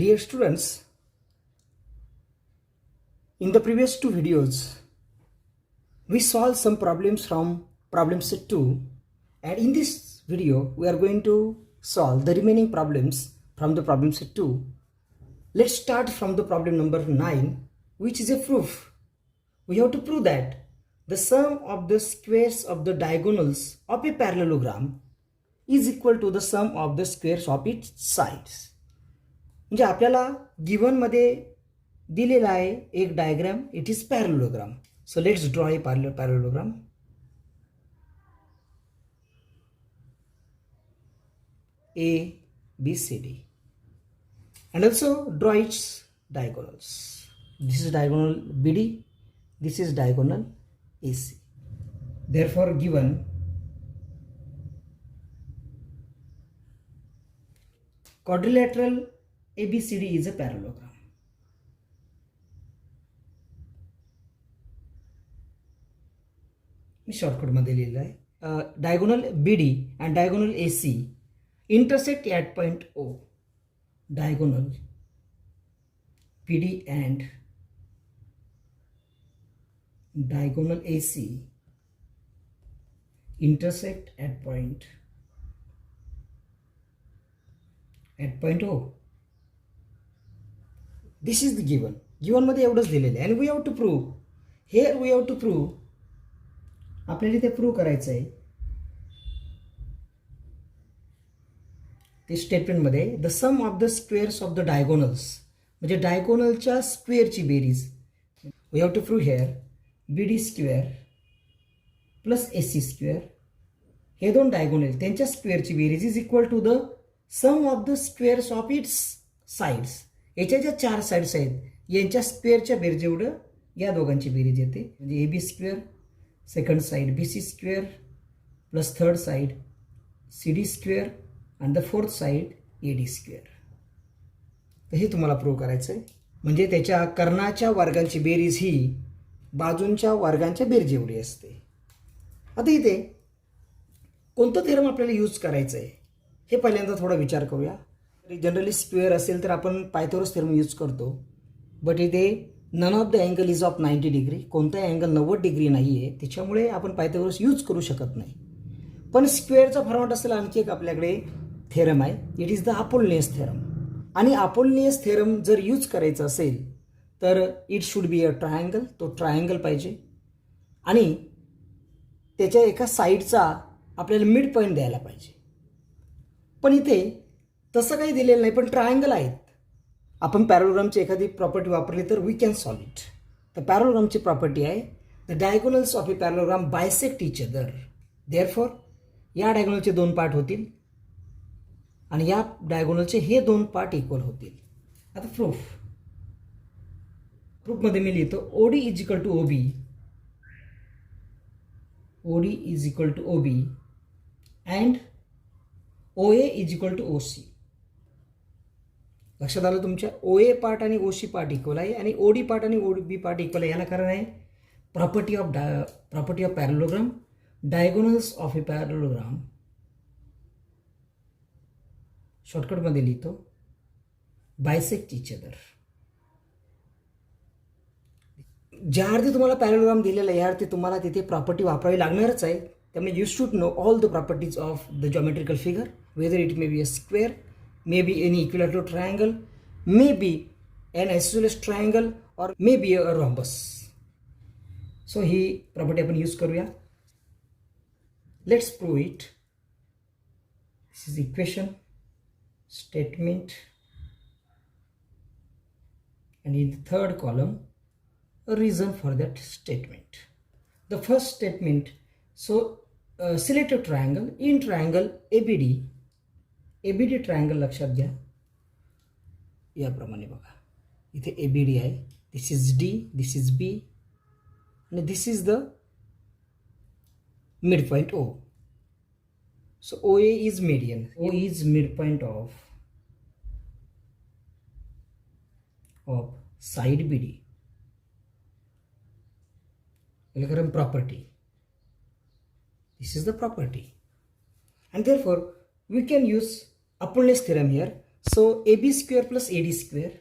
Dear students, in the previous two videos, we solved some problems from problem set 2, and in this video, we are going to solve the remaining problems from the problem set 2. Let's start from the problem number 9, which is a proof. We have to prove that the sum of the squares of the diagonals of a parallelogram is equal to the sum of the squares of its sides. म्हणजे आपल्याला given मध्ये दिलेला आहे एक diagram. It is parallelogram. So let's draw a parallelogram. A, B, C, D, and also draw its diagonals. This is diagonal BD, this is diagonal AC. Therefore given quadrilateral ABCD is a parallelogram. Me shortcut मध्ये लिहिलं आहे. Diagonal BD and diagonal AC intersect at point O. Diagonal BD and diagonal AC intersect at point O. This is the given. Given मध्ये एवढंच दिलेलं आहे. And we have to prove. Here we have to prove. आपल्याला ते prove करायचं आहे. ते statement मध्ये the sum of the squares of the diagonals, म्हणजे डायगोनलच्या स्क्वेअरची बेरीज. We have to prove here BD square plus AC square, हे दोन डायगोनल त्यांच्या स्क्वेअरची बेरीज is equal to the sum of the squares of its sides. याच्या ज्या चार साइड्स आहेत यांच्या स्क्वेअरच्या बेरीज एवढं या दोघांची बेरीज येते. म्हणजे AB square, second side BC square plus third side CD square आणि the fourth side AD square. तर हे तुम्हाला प्रूव्ह करायचं आहे. म्हणजे त्याच्या कर्णाच्या वर्गांची बेरीज ही बाजूंच्या वर्गांच्या बेरीज एवढी असते. आता इथे कोणतं थेरम आपल्याला यूज करायचं आहे हे पहिल्यांदा थोडा विचार करूया. जनरली स्क्वेअर असेल तर आपण पायथागोरस थेरम यूज करतो. बट इथे none of the angle is of 90 degree, कोणताही अँगल 90 डिग्री नाही आहे, त्याच्यामुळे आपण पायथागोरस यूज करू शकत नाही. पण स्क्वेअरचा फॉर्मॅट असेल आणखी एक आपल्याकडे थेरम आहे. It is the Apollonius theorem. आणि अपोलिनियस थेरम जर यूज करायचं असेल तर it should be a triangle. तो ट्रायंगल पाहिजे आणि त्याच्या एका साईडचा आपल्याला मिड पॉईंट द्यायला पाहिजे. पण इथे तसं काही दिलेलं नाही, पण ट्रायंगल आहेत. आपण पॅरलोग्रामची एखादी प्रॉपर्टी वापरली तर वी कॅन सॉल्व इट. तर पॅरलोग्रामची प्रॉपर्टी आहे the diagonals of a parallelogram bisect each other. Therefore या डायगोनलचे दोन पार्ट होतील आणि या डायगोनलचे हे दोन पार्ट इक्वल होतील. आता प्रूफमध्ये मी लिहितो OD is equal to OB, OD is equal to OB and OA is equal to OC. लक्षात आलं तुमच्या? OA पार्ट आणि OC पार्ट इक्वल आहे आणि OD पार्ट आणि OB पार्ट इक्वल आहे. याला कारण आहे property of parallelogram. Diagonals of a parallelogram शॉर्टकटमध्ये लिहितो बायसेक्ट इच अदर. ज्या अर्थी तुम्हाला पॅरलोग्राम दिलेला आहे या अर्थी तुम्हाला तिथे प्रॉपर्टी वापरावी लागणारच आहे. त्यामुळे you should know all the properties of the geometrical figure, whether it may be a square, may be any equilateral triangle, may be an isosceles triangle or may be a rhombus. So ही property आपण use करूया. Let's prove it. This is equation, statement, and in the third column a reason for that statement. The first statement, so select a triangle. In triangle ABD triangle लक्षात घ्या. याप्रमाणे बघा इथे ABD आहे. This is D, this is B आणि this is the mid point O. So OA is median. O is midpoint of side BD. Property. This is the property. And therefore we can use Apollonius theorem here. So AB square plus AD square.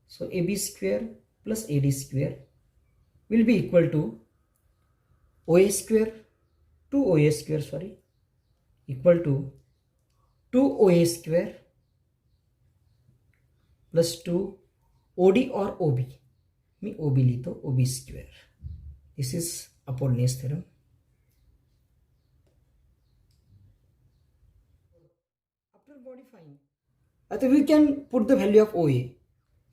So AB square plus AD square will be equal to OA square, 2OA square, sorry, equal to 2OA square plus 2 OD or OB. Me OB लिहितो, OB square. This is Apollonius theorem. After modifying, we can put the value of OA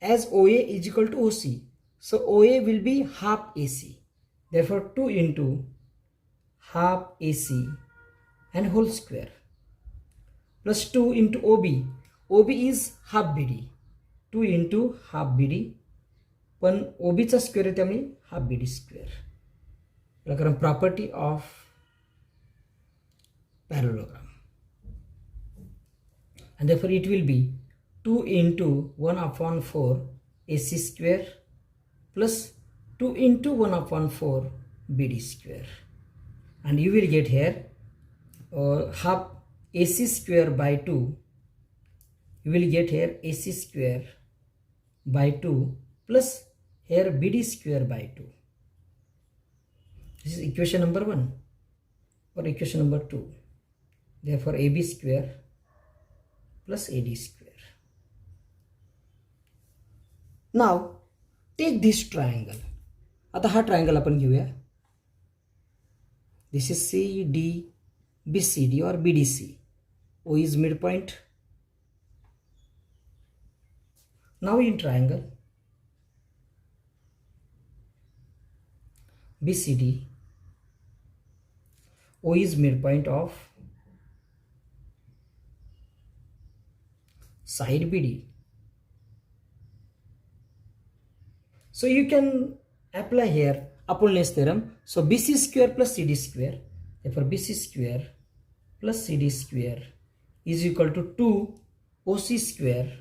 as OA is equal to OC. So OA will be half AC. Therefore 2 into half AC and whole square plus 2 into OB. OB is half BD. 2 into half BD. पण OBचा square आहे त्यामुळे half BD square. प्रकरण property of parallelogram. And therefore it will be 2 into 1 upon 4 AC square plus 2 into 1 upon 4 BD square. And you will get here half AC square by 2. You will get here AC square by 2 plus here BD square by 2. This is equation number 1 or equation number 2. Therefore AB square plus AD square. Now take this triangle. आता हा triangle आपण घेऊया. This is CD, BCD or BDC. O is midpoint. Now in triangle BCD, O is midpoint of side BD. So you can apply here Apollonius theorem. So BC square plus CD square. Therefore BC square plus CD square is equal to 2 OC square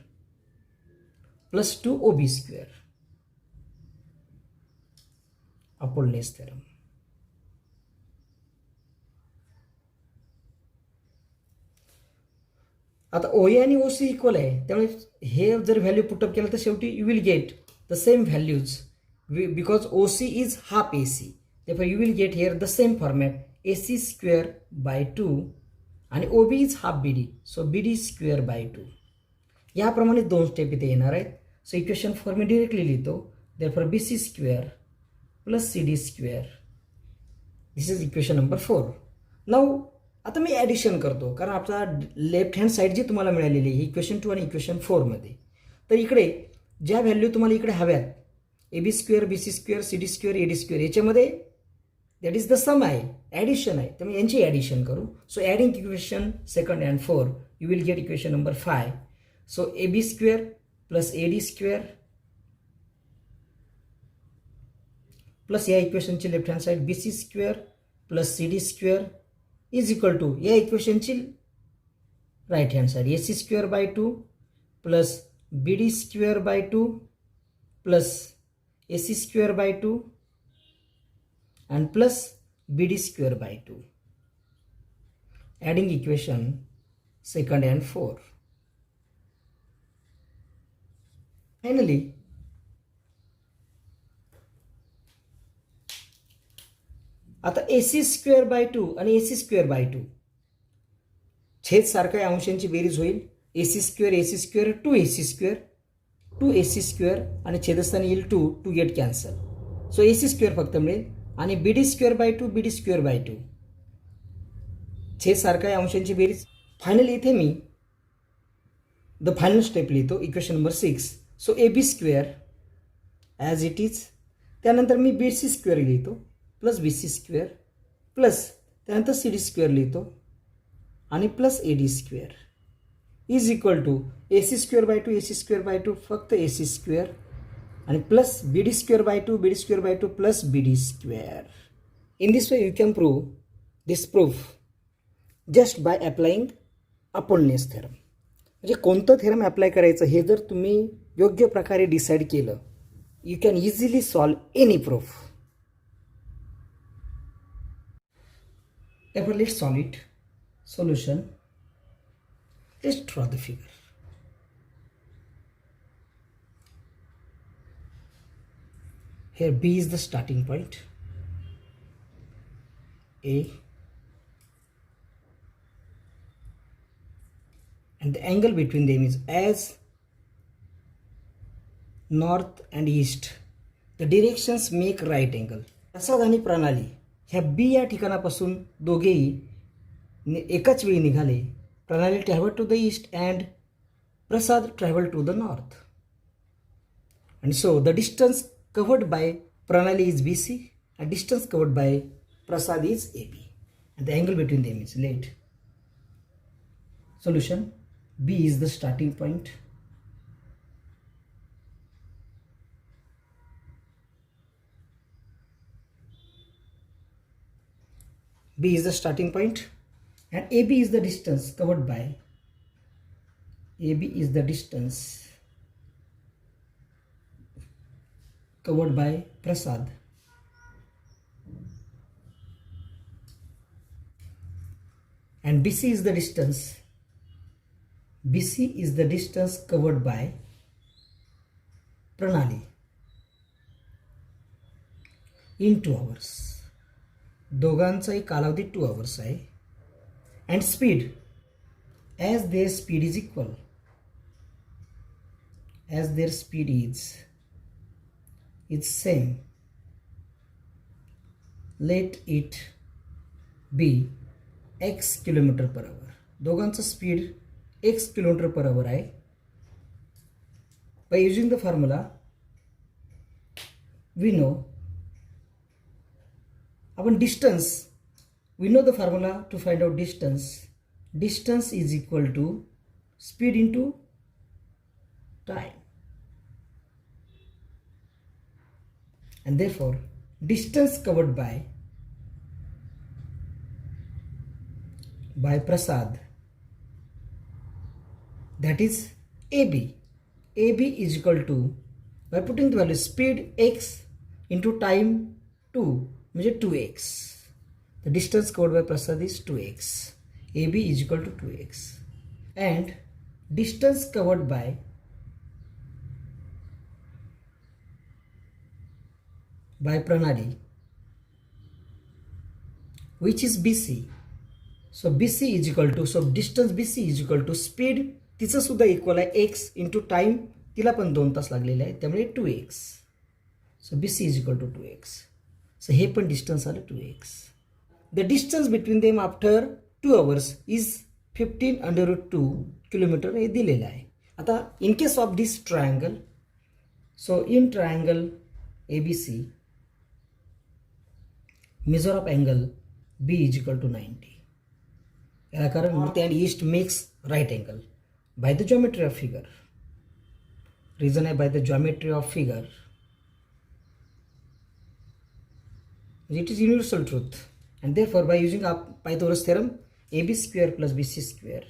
plus 2 OB square. Apollonius theorem. आता OA आणि OC equal आहे त्यामुळे हे जर value put up केलं तर शेवटी you will get the same values because OC is half AC. therefore you will get here the same format AC square by 2 आणि OB is half BD. so BD square by 2. याप्रमाणे दोन step इथे येणार आहेत. So equation 4 मी directly लिहितो. therefore BC square plus CD square. This is equation number 4. Now आता मी addition करतो कारण आपला लेफ्ट हँड साईड जी तुम्हाला मिळालेली आहे इक्वेशन 2 आणि इक्वेशन 4 मध्ये. तर इकडे ज्या व्हॅल्यू तुम्हाला इकडे हव्यात AB square BC square CD square AD square याच्यामध्ये दॅट इज द सम आहे, ॲडिशन आहे. त्यामुळे यांची ॲडिशन करू. So adding equation 2 and 4 you will get equation number 5. So AB square plus AD square plus या इक्वेशनची left hand side BC square plus CD square is equal to या इक्वेशनची right hand side AC square by 2 plus BD square by 2 plus AC square by 2 and plus BD square by 2. Adding equation 2 and 4. Finally, आता AC square by 2 आणि AC square by 2 छेद सारखा आहे, अंशांची बेरीज होईल. AC square 2AC square 2AC square आणि छेदस्थानी येईल 2 get cancel. So AC square फक्त मिळेल आणि BD square by 2 BD square by 2 छेद सारखा आहे, अंशांची बेरीज. फायनली इथे मी द फायनल स्टेप लिहितो equation number 6. So AB square as it is. त्यानंतर मी BC स्क्वेअर लिहितो प्लस BC स्क्वेअर प्लस त्यानंतर CD स्क्वेअर लिहितो आणि plus AD square is equal to AC square by 2 AC square by 2 फक्त AC square and plus BD square by 2 plus BD square. In this way you can prove this proof just by applying Apollonius theorem. म्हणजे कोणतं theorem apply करायचं हे जर तुम्ही योग्य प्रकारे decide केलं you can easily solve any proof. Therefore let's solve it. Solution. Let's draw the figure. Here B is the starting point, A, and the angle between them is as north and east. The directions make right angle. प्रसाद आणि प्रणाली ह्या बी या ठिकाणापासून दोघेही एकाच वेळी निघाले. Pranali travel to the east and Prasad travel to the north. And so the distance covered by Pranali is BC and distance covered by Prasad is AB. And the angle between them is let. Solution: B is the starting point. B is the starting point and AB is the distance covered by. AB is the distance covered by Prasad. And BC is the distance. BC is the distance covered by Pranali in 2 hours. दोघांचाही कालावधी 2 hours आहे. And speed, as their speed is equal, as their speed is same, let it be x kilometre per hour. दोघांचं speed x kilometre per hour आहे. By using the formula we know आपण distance, we know the formula to find out distance. Distance is equal to speed into time. And therefore distance covered by Prasad, that is AB. AB is equal to, by putting the value speed x into time 2 म्हणजे 2x. The distance covered by Prasad is 2x. AB is equal to 2x. And distance covered by Pranali, which is BC. So BC is equal to, so distance BC is equal to speed तिचं सुद्धा equal आहे x into time, तिला पण 2 तास लागलेले आहे त्यामुळे 2x. So BC is equal to 2x. So हे पण डिस्टन्स आलं 2x. The distance between them after 2 hours is 15√2 kilometre हे दिलेलं आहे. आता in case of this triangle, so in triangle ABC, measure of angle B is equal to 90. याला कारण north and east makes right angle. By the geometry of figure, reason है by the geometry of figure, it is universal truth. And therefore by using Pythagoras theorem, AB square plus BC square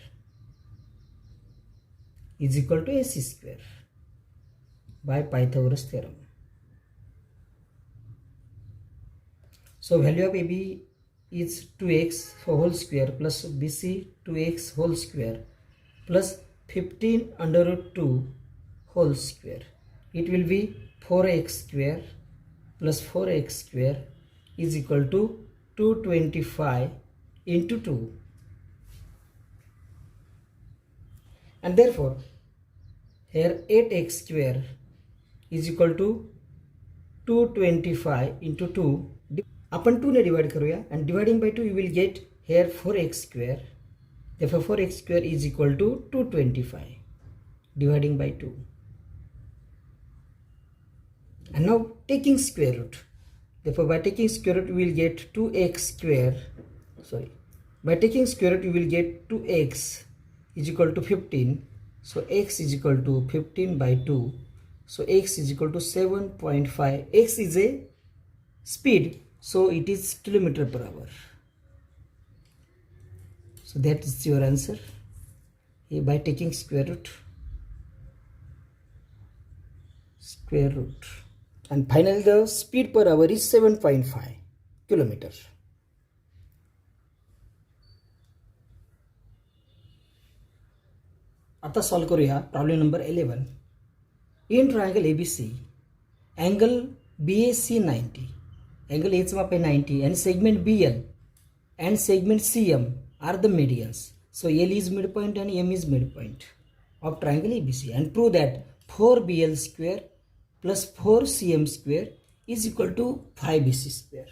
is equal to AC square by Pythagoras theorem. So value of AB is 2x whole square plus BC 2x whole square plus 15√2 whole square. It will be 4x square plus 4x square is equal to 225 into 2. And therefore here 8x square is equal to 225 into 2. आपण 2 ने divide करूया and dividing by 2 you will get here 4x square. Therefore 4x square is equal to 225 dividing by 2. And now taking square root. Therefore by taking square root you will get 2x square. Sorry. By taking square root you will get 2x is equal to 15. So x is equal to 15 by 2. So x is equal to 7.5. X is a speed. So it is kilometer per hour. So that is your answer by taking square root. And finally the speed per hour is 7.5 kilometer. आता solve करूया problem number 11. In triangle ABC, angle BAC 90, angle Aचं माप आहे 90 and segment BL and segment CM are the medians. So L is midpoint and M is midpoint of triangle ABC, and prove that 4BL square plus 4CM square is equal to 5BC square.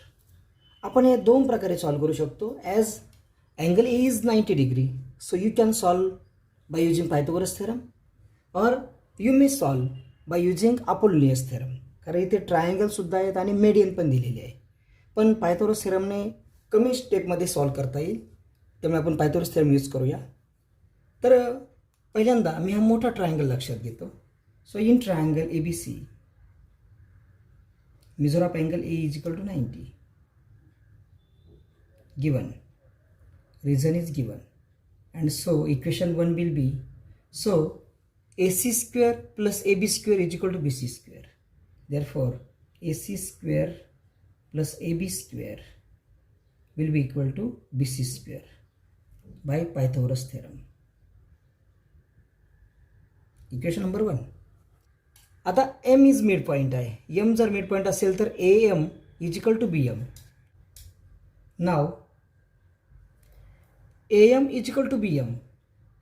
आपण हे दोन प्रकारे solve करू शकतो. As angle A is 90 degree, so you can solve by using Pythagoras theorem, or you may solve by using Apollonius theorem. कारण इथे ट्रायंगलसुद्धा आहेत आणि मेडियन पण दिलेली आहे. पण पायथागोरस थेरमने कमी स्टेपमध्ये सॉल्व करता येईल, त्यामुळे आपण पायथागोरस थेरम यूज करूया. तर पहिल्यांदा मी हा मोठा ट्रायंगल लक्षात घेतो. So in triangle ABC, measure of angle A is equal to 90. Given, reason is given, and so equation 1 will be, so AC square plus AB square is equal to BC square. Therefore AC square plus AB square will be equal to BC square by Pythagoras theorem. Equation number 1. आता M is mid point आहे. M जर mid point असेल तर AM is equal to BM. नाव AM is equal to BM.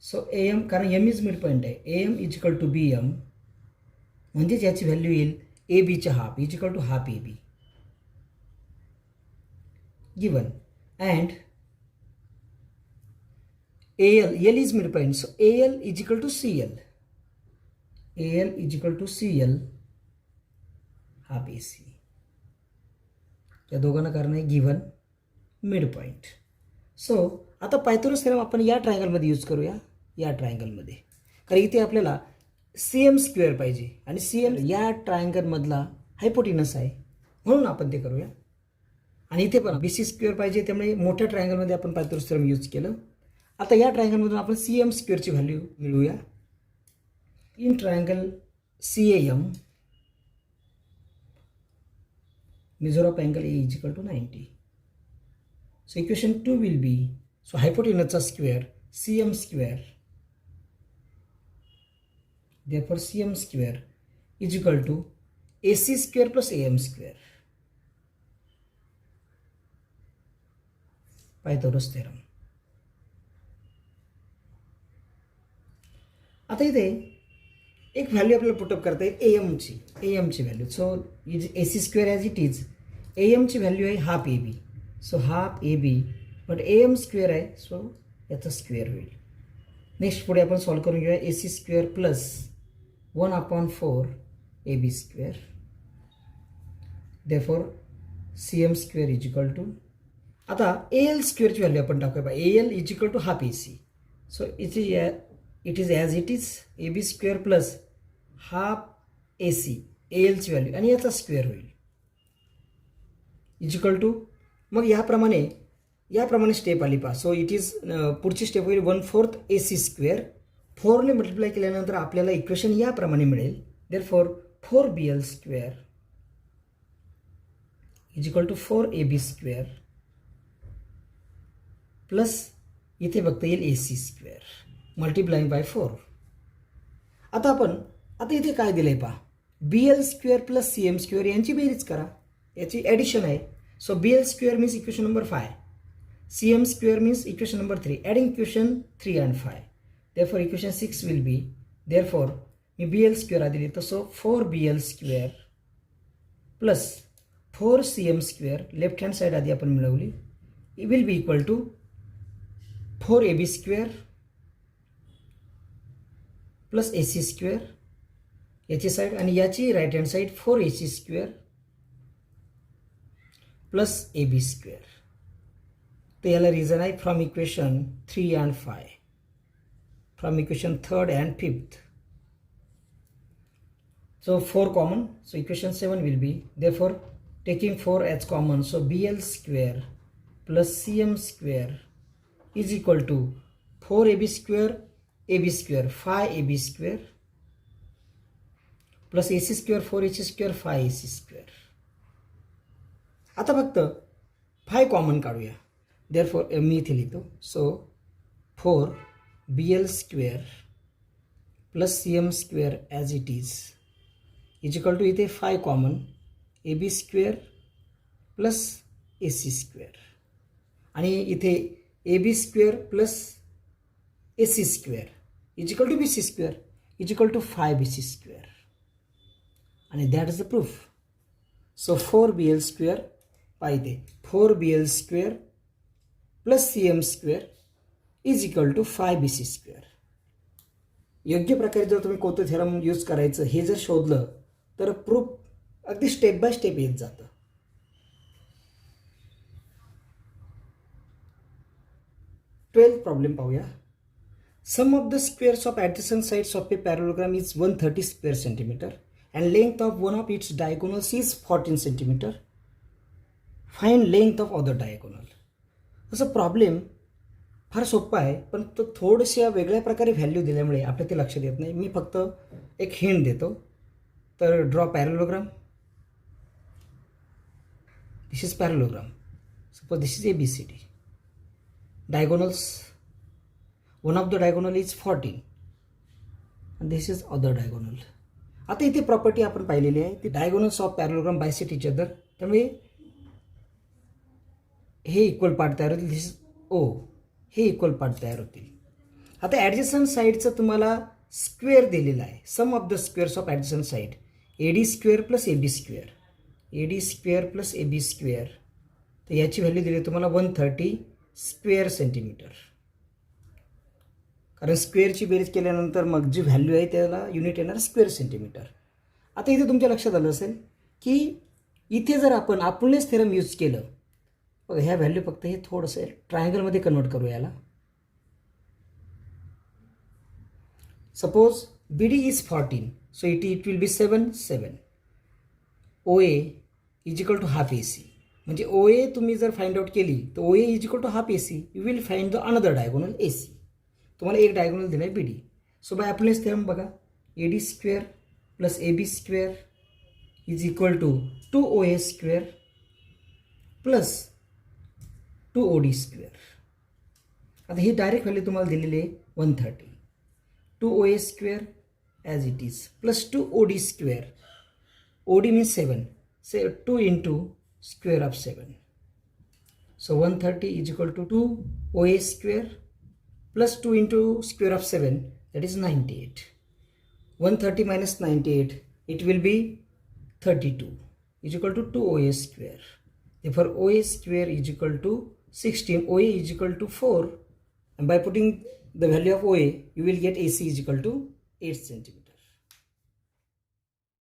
So AM, कारण M is mid point आहे, AM is equal to BM, म्हणजेच याची व्हॅल्यू येईल ABच्या half is equal to half AB. Given and L is mid point, so AL is equal to CL. AL is equal to CL half AC. या दोघांना कारण आहे given mid point. So आता Pythagoras theorem आपण या ट्रायंगलमध्ये use करूया, या ट्रायंगलमध्ये, कारण इथे आपल्याला CM स्क्वेअर पाहिजे आणि CM या ट्रायंगलमधला हायपोटिनस आहे, म्हणून आपण ते करूया. आणि इथे पण BC स्क्वेअर पाहिजे, त्यामुळे मोठ्या ट्रायंगलमध्ये आपण पायथागोरस थेरम यूज केलं. आता या ट्रायंगलमधून आपण CM स्क्वेअरची व्हॅल्यू मिळवूया. In triangle CAM, measure of angle A is equal to 90. So equation 2 will be, so hypotenuse square CM square, therefore CM square is equal to AC square plus AM square. Pythagoras theorem. आता इथे एक value आपल्याला put up करता येईल AMची value. So is AC square as it is. AMची value आहे half AB, so half AB, but AM square आहे, सो याचा स्क्वेअर होईल. नेक्स्ट पुढे आपण सॉल्व करून घेऊया. AC square plus 1/4 AB square, therefore CM square is equal to, आता AL स्क्वेअरची व्हॅल्यू आपण टाकूया बा. AL is equal to half AC, so it is as it is AB square plus half AC ALची value आणि याचा square होईल is equal to, मग याप्रमाणे स्टेप आली पहा. सो इट इज पुढची स्टेप होईल 1/4 AC स्क्वेअर. 4ने मल्टिप्लाय केल्यानंतर आपल्याला इक्वेशन याप्रमाणे मिळेल. Therefore 4BL square is equal to 4AB square plus इथे फक्त येईल AC स्क्वेअर मल्टिप्लाइंग बाय 4. आता इथे काय दिलंय पहा, BL square plus CM square यांची बेरीज करा, याची ॲडिशन आहे. So BL square means equation number 5, CM square means equation number 3, adding equation 3 and 5. Therefore equation 6 will be, therefore मी BL स्क्वेअर आधी लिहितो. So 4BL square plus 4CM square, left hand side आधी आपण मिळवली, will be equal to 4AB square plus AC square याची side, आणि याची right hand side 4AC square plus AB square. तर याला रिझन आहे from equation 3 and 5, from equation 3rd and 5th. So 4 common, so equation 7 will be, therefore taking 4 as common, so BL square plus CM square is equal to 4AB square, AB square 5AB square plus AC square 4AC square 5AC square. आता फक्त 5 common काढूया. Therefore मी इथे लिहितो. So 4BL square plus CM square as it is equal to, इथे 5 common, AB square plus AC square आणि इथे AB square plus AC square is equal to BC square is equal to 5BC square आणि that is the proof. So 4BL square पाहिजे 4BL square plus CM square is equal to 5BC square. योग्य प्रकारे जर तुम्ही कोतो theorem use करायचं हे जर शोधलं तर प्रूफ अगदी स्टेप बाय स्टेप येत जातं. 12th प्रॉब्लेम पाहूया. Sum of the squares of adjacent sides of a parallelogram is 130 square centimetre and length of one of its diagonals is 14 centimetre. Find length of other diagonal. असं problem फार सोपा आहे पण तो थोडंशा वेगळ्या प्रकारे व्हॅल्यू दिल्यामुळे आपल्या ते लक्षात येत नाही. मी फक्त एक हिंट देतो. तर draw parallelogram. This is parallelogram. Suppose this is ABCD. Diagonals. One of the diagonal is 14 and this is other diagonal. आता इथे प्रॉपर्टी आपण पाहिलेली आहे ती diagonals of parallelogram bisect each other. त्यामुळे हे इक्वल पार्ट तयार होतील. This is O. हे इक्वल पार्ट तयार होतील. आता ॲडजसंट साईडचं तुम्हाला स्क्वेअर दिलेला आहे. Sum of the squares of adjacent side AD square plus AB square. AD square plus AB square. तर याची व्हॅल्यू दिली तुम्हाला 130 स्क्वेअर सेंटीमीटर. कारण स्क्वेअरची बेरीज केल्यानंतर मग जी व्हॅल्यू आहे त्याला युनिट येणार स्क्वेअर सेंटीमीटर. आता इथे तुमच्या लक्षात आलं असेल की इथे जर आपण आपुलेस थेरम यूज केलं बघा ह्या व्हॅल्यू फक्त हे थोडंसं ट्रायंगलमध्ये कन्वर्ट करू याला. Suppose BD is 14 so it will be 7 7. OA is equal to half AC. म्हणजे OA तुम्ही जर फाइंड आउट केली तर OA is equal to half AC. You will find the another diagonal AC. तुम्हाला एक डायगोनल दिला आहे BD. So by Apollonius theorem बघा AD square plus AB square is equal to 2OA square plus 2OD square. आता ही direct value तुम्हाला दिलेली आहे 130. 2OA square as it is plus 2OD square. OD means 7. 2 into square of 7. So 130 is equal to 2OA square plus 2 into square of 7 that is 98. 130 minus 98 it will be 32 is equal to 2OA square. Therefore OA square is equal to 16. OA is equal to 4 and by putting the value of OA you will get AC is equal to 8 centimeter.